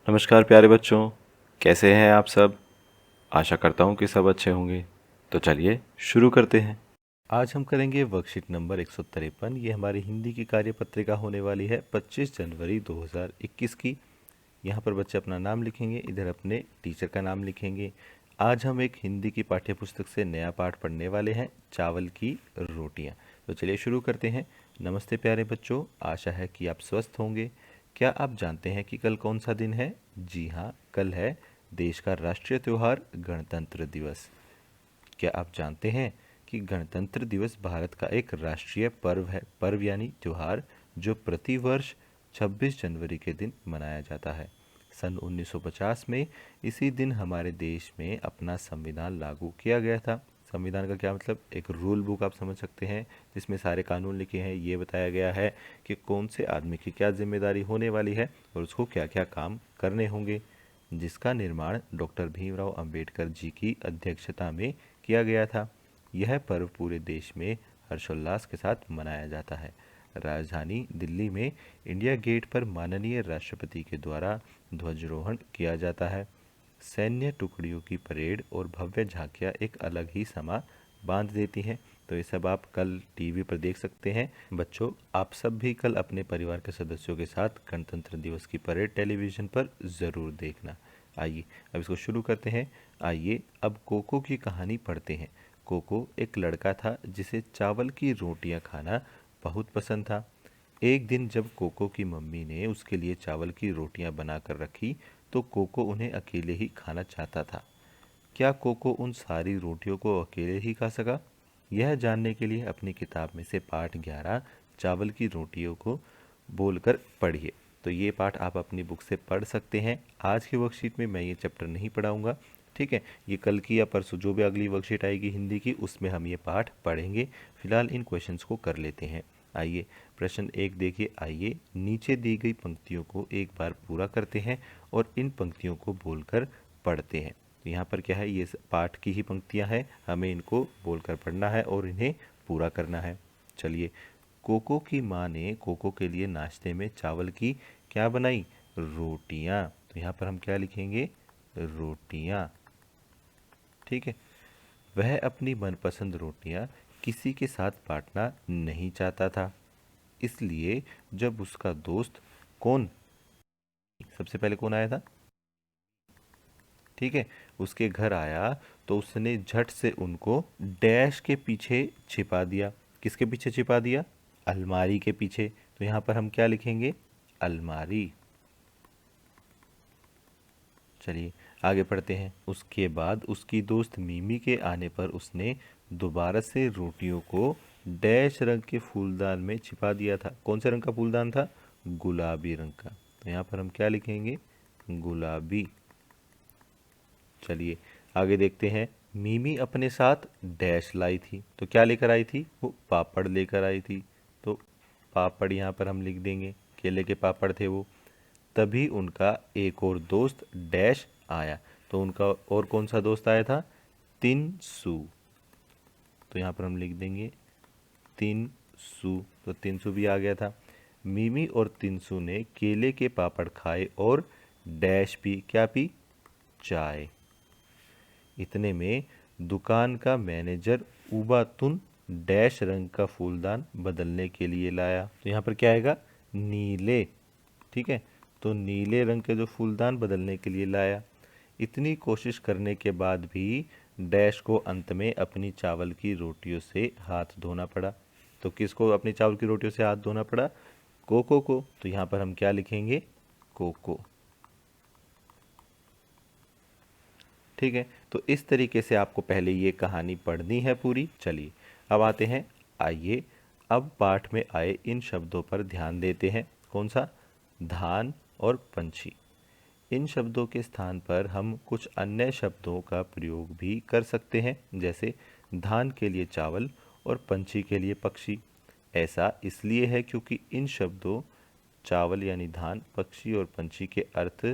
नमस्कार प्यारे बच्चों, कैसे हैं आप सब। आशा करता हूँ कि सब अच्छे होंगे। तो चलिए शुरू करते हैं। आज हम करेंगे वर्कशीट नंबर 153। ये हमारी हिंदी की कार्यपत्रिका होने वाली है 25 जनवरी 2021 की। यहाँ पर बच्चे अपना नाम लिखेंगे, इधर अपने टीचर का नाम लिखेंगे। आज हम एक हिंदी की पाठ्य पुस्तक से नया पाठ पढ़ने वाले हैं, चावल की रोटियाँ। तो चलिए शुरू करते हैं। नमस्ते प्यारे बच्चों, आशा है कि आप स्वस्थ होंगे। क्या आप जानते हैं कि कल कौन सा दिन है? जी हाँ, कल है देश का राष्ट्रीय त्यौहार गणतंत्र दिवस। क्या आप जानते हैं कि गणतंत्र दिवस भारत का एक राष्ट्रीय पर्व है, पर्व यानी त्योहार, जो प्रतिवर्ष 26 जनवरी के दिन मनाया जाता है। सन 1950 में इसी दिन हमारे देश में अपना संविधान लागू किया गया था। संविधान का क्या मतलब? एक रूल बुक आप समझ सकते हैं, जिसमें सारे कानून लिखे हैं। ये बताया गया है कि कौन से आदमी की क्या जिम्मेदारी होने वाली है और उसको क्या क्या काम करने होंगे, जिसका निर्माण डॉक्टर भीमराव अंबेडकर जी की अध्यक्षता में किया गया था। यह पर्व पूरे देश में हर्षोल्लास के साथ मनाया जाता है। राजधानी दिल्ली में इंडिया गेट पर माननीय राष्ट्रपति के द्वारा ध्वजारोहण किया जाता है। सैन्य टुकड़ियों की परेड और भव्य झांकियाँ एक अलग ही समा बांध देती हैं। तो ये सब आप कल टीवी पर देख सकते हैं। बच्चों, आप सब भी कल अपने परिवार के सदस्यों के साथ गणतंत्र दिवस की परेड टेलीविज़न पर ज़रूर देखना। आइए अब इसको शुरू करते हैं। आइए अब कोको की कहानी पढ़ते हैं। कोको एक लड़का था जिसे चावल की रोटियां खाना बहुत पसंद था। एक दिन जब कोको की मम्मी ने उसके लिए चावल की रोटियां बना कर रखी, तो कोको उन्हें अकेले ही खाना चाहता था। क्या कोको उन सारी रोटियों को अकेले ही खा सका? यह जानने के लिए अपनी किताब में से पाठ 11 चावल की रोटियों को बोलकर पढ़िए। तो ये पाठ आप अपनी बुक से पढ़ सकते हैं। आज की वर्कशीट में मैं ये चैप्टर नहीं पढ़ाऊंगा, ठीक है। ये कल की या परसों जो भी अगली वर्कशीट आएगी हिंदी की, उसमें हम ये पाठ पढ़ेंगे। फिलहाल इन क्वेश्चंस को कर लेते हैं। आइए प्रश्न 1 देखिए। आइए नीचे दी गई पंक्तियों को एक बार पूरा करते हैं और इन पंक्तियों को बोलकर पढ़ते हैं। तो यहाँ पर क्या है, ये पाठ की ही पंक्तियाँ हैं, हमें इनको बोलकर पढ़ना है और इन्हें पूरा करना है। चलिए। कोको की माँ ने कोको के लिए नाश्ते में चावल की क्या बनाई? रोटियाँ। तो यहाँ पर हम क्या लिखेंगे? रोटियाँ, ठीक है। वह अपनी मनपसंद रोटियाँ किसी के साथ बांटना नहीं चाहता था, इसलिए जब उसका दोस्त कौन, सबसे पहले कौन आया था, ठीक है, उसके घर आया, तो उसने झट से उनको डैश के पीछे छिपा दिया। किसके पीछे छिपा दिया? अलमारी के पीछे। तो यहाँ पर हम क्या लिखेंगे? अलमारी। चलिए आगे पढ़ते हैं। उसके बाद उसकी दोस्त मिमी के आने पर उसने दोबारा से रोटियों को डैश रंग के फूलदान में छिपा दिया था। कौन से रंग का फूलदान था? गुलाबी रंग का। तो यहाँ पर हम क्या लिखेंगे? गुलाबी। चलिए आगे देखते हैं। मिमी अपने साथ डैश लाई थी। तो क्या लेकर आई थी? वो पापड़ लेकर आई थी। तो पापड़ यहाँ पर हम लिख देंगे, केले के पापड़ थे वो। तभी उनका एक और दोस्त डैश आया। तो उनका और कौन सा दोस्त आया था? तिनसु। तो यहाँ पर हम लिख देंगे तिनसु। तो तिनसु भी आ गया था। मिमी और तिनसु ने केले के पापड़ खाए और डैश पी। क्या पी? चाय। इतने में दुकान का मैनेजर उबातुन डैश रंग का फूलदान बदलने के लिए लाया। तो यहाँ पर क्या आएगा? नीले, ठीक है। तो नीले रंग के जो फूलदान बदलने के लिए लाया। इतनी कोशिश करने के बाद भी डैश को अंत में अपनी चावल की रोटियों से हाथ धोना पड़ा। तो किसको अपनी चावल की रोटियों से हाथ धोना पड़ा? कोको को। तो यहाँ पर हम क्या लिखेंगे? कोको, ठीक है। तो इस तरीके से आपको पहले ये कहानी पढ़नी है पूरी। चलिए अब आते हैं। आइए अब पाठ में आए इन शब्दों पर ध्यान देते हैं। कौन सा? धान और पंछी। इन शब्दों के स्थान पर हम कुछ अन्य शब्दों का प्रयोग भी कर सकते हैं, जैसे धान के लिए चावल और पंछी के लिए पक्षी। ऐसा इसलिए है क्योंकि इन शब्दों चावल यानी धान, पक्षी और पंछी के अर्थ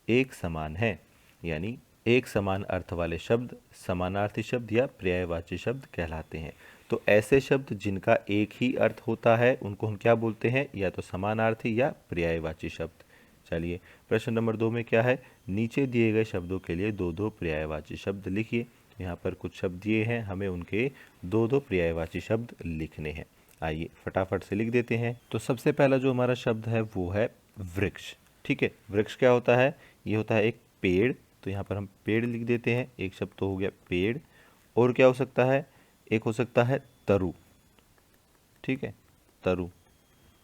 एक समान हैं। यानी एक समान अर्थ वाले शब्द समानार्थी शब्द या पर्यायवाची शब्द कहलाते हैं। तो ऐसे शब्द जिनका एक ही अर्थ होता है उनको हम क्या बोलते हैं? या तो समानार्थी या पर्यायवाची शब्द। चलिए प्रश्न नंबर 2 में क्या है, नीचे दिए गए शब्दों के लिए दो दो पर्यायवाची शब्द लिखिए। यहाँ पर कुछ शब्द दिए हैं, हमें उनके दो दो पर्यायवाची शब्द लिखने हैं। आइए फटाफट से लिख देते हैं। तो सबसे पहला जो हमारा शब्द है वो है वृक्ष। ठीक है, वृक्ष क्या होता है, ये होता है एक पेड़। तो यहाँ पर हम पेड़ लिख देते हैं, एक शब्द तो हो गया पेड़। और क्या हो सकता है, एक हो सकता है तरु। ठीक है, तरु।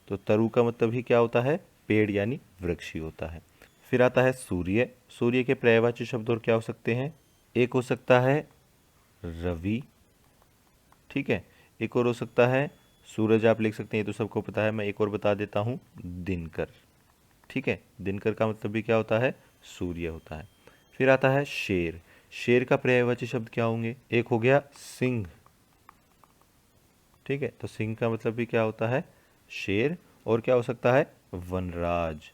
तो तरु का मतलब ही क्या होता है, पेड़ यानी वृक्ष ही होता है। फिर आता है सूर्य। सूर्य के पर्यायवाची शब्द और क्या हो सकते हैं, एक हो सकता है रवि। ठीक है, एक और हो सकता है सूरज, आप लिख सकते हैं, ये तो सबको पता है, मैं एक और बता देता हूँ, दिनकर। ठीक है, दिनकर का मतलब भी क्या होता है, सूर्य होता है। फिर आता है शेर। शेर का पर्यायवाची शब्द क्या होंगे, एक हो गया सिंह। ठीक है, तो सिंह का मतलब भी क्या होता है, शेर। और क्या हो सकता है, वनराज।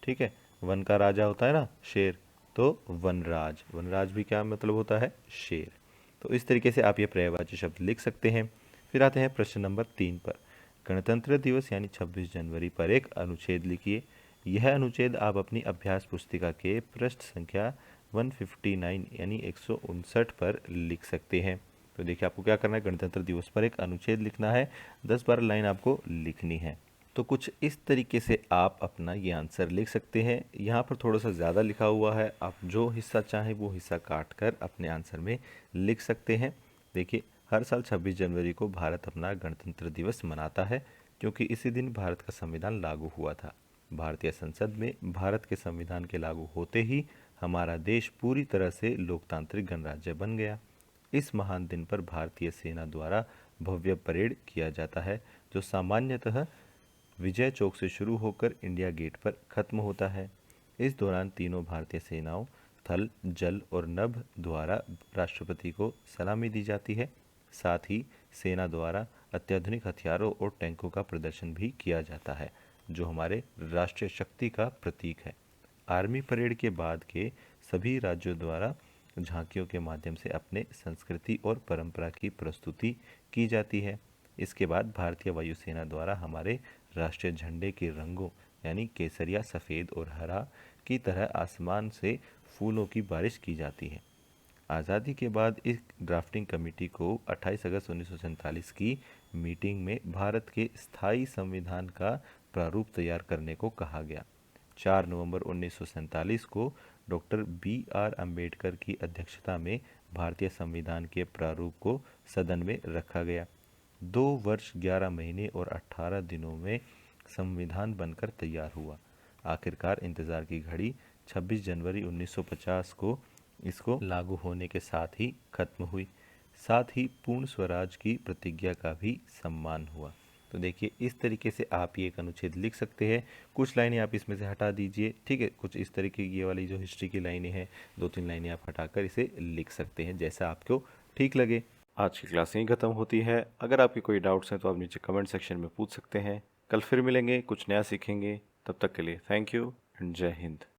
ठीक है, वन का राजा होता है ना शेर, तो वनराज। वनराज भी क्या मतलब होता है, शेर। तो इस तरीके से आप ये पर्यायवाची शब्द लिख सकते हैं। फिर आते हैं प्रश्न नंबर 3 पर। गणतंत्र दिवस यानी 26 जनवरी पर एक अनुच्छेद लिखिए। यह अनुच्छेद आप अपनी अभ्यास पुस्तिका के पृष्ठ संख्या 159 यानी 159 पर लिख सकते हैं। तो देखिए आपको क्या करना है, गणतंत्र दिवस पर एक अनुच्छेद लिखना है, 10-12 लाइन आपको लिखनी है। तो कुछ इस तरीके से आप अपना ये आंसर लिख सकते हैं। यहाँ पर थोड़ा सा ज़्यादा लिखा हुआ है, आप जो हिस्सा चाहें वो हिस्सा काट कर अपने आंसर में लिख सकते हैं। देखिए हर साल 26 जनवरी को भारत अपना गणतंत्र दिवस मनाता है, क्योंकि इसी दिन भारत का संविधान लागू हुआ था। भारतीय संसद में भारत के संविधान के लागू होते ही हमारा देश पूरी तरह से लोकतांत्रिक गणराज्य बन गया। इस महान दिन पर भारतीय सेना द्वारा भव्य परेड किया जाता है, जो सामान्यतः विजय चौक से शुरू होकर इंडिया गेट पर खत्म होता है। इस दौरान तीनों भारतीय सेनाओं थल, जल और नभ द्वारा राष्ट्रपति को सलामी दी जाती है। साथ ही सेना द्वारा अत्याधुनिक हथियारों और टैंकों का प्रदर्शन भी किया जाता है, जो हमारे राष्ट्रीय शक्ति का प्रतीक है। आर्मी परेड के बाद के सभी राज्यों द्वारा झांकियों के माध्यम से अपने संस्कृति और परंपरा की प्रस्तुति की जाती है। इसके बाद भारतीय वायुसेना द्वारा हमारे राष्ट्रीय झंडे के रंगों यानी केसरिया, सफ़ेद और हरा की तरह आसमान से फूलों की बारिश की जाती है। आज़ादी के बाद इस ड्राफ्टिंग कमेटी को 28 अगस्त 1947 की मीटिंग में भारत के स्थायी संविधान का प्रारूप तैयार करने को कहा गया। 4 नवंबर 1947 को डॉक्टर B.R. अम्बेडकर की अध्यक्षता में भारतीय संविधान के प्रारूप को सदन में रखा गया। 2 वर्ष 11 महीने और 18 दिनों में संविधान बनकर तैयार हुआ। आखिरकार इंतज़ार की घड़ी 26 जनवरी 1950 को इसको लागू होने के साथ ही खत्म हुई। साथ ही पूर्ण स्वराज की प्रतिज्ञा का भी सम्मान हुआ। तो देखिए इस तरीके से आप ये एक अनुच्छेद लिख सकते हैं। कुछ लाइनें आप इसमें से हटा दीजिए, ठीक है, कुछ इस तरीके की ये वाली जो हिस्ट्री की लाइनें हैं 2-3 लाइनें आप हटाकर इसे लिख सकते हैं, जैसा आपको ठीक लगे। आज की क्लास यहीं ख़त्म होती है। अगर आपके कोई डाउट्स हैं तो आप नीचे कमेंट सेक्शन में पूछ सकते हैं। कल फिर मिलेंगे, कुछ नया सीखेंगे। तब तक के लिए थैंक यू एंड जय हिंद।